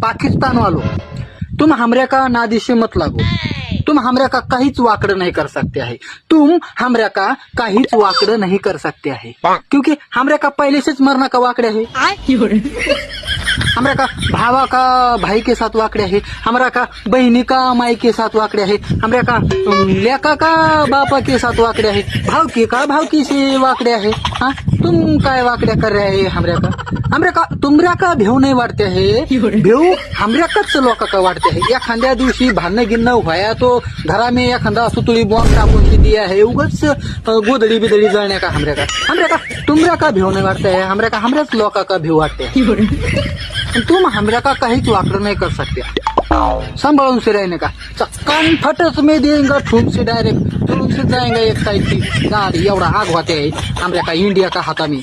पाकिस्तान वालों, तुम हमरे का नादिशे मत लागो। तुम हमरे का काहीच वाकड़ नहीं कर सकते है। तुम हमरे का काहीच वाकड़ नहीं कर सकते है, क्योंकि हमरे का पहले से मरना का वाकड़े है। हमरा का भावा का भाई के साथ वाकड़े है, हमरा का बहनी का माई के साथ वाकड़े है, हमरा का लेका का बापा के साथ वाकड़े है, भावकी का भावकी से वाकड़े है। हाँ, तुम काय वाकड्या कर रहे है हमऱ्या का तुमऱ्या का भेव नाही वाटते है, भेव हमऱ्या काच लोका का वाटते है। एखाद्या दिवशी भांडणं गिरणं व्हाया तो घरा में एखादा सुतळी बॉम्ब टाकून की दिया है, उगच गोदडी बिदडी जळण्या का हमऱ्या का तुमऱ्या का भेव नाही वाटते है, हमऱ्याच लोका का भेव वाटते है। तुम हमरा का काहीच वाकड़ नहीं कर सकते, संभालून से रहने का। कान फटस में देंगे ठूक से डायरेक्ट ठूक से जाएंगे एक साइड की गाड़ी, एवढा आग होते है हमरा का इंडिया का हाथा में।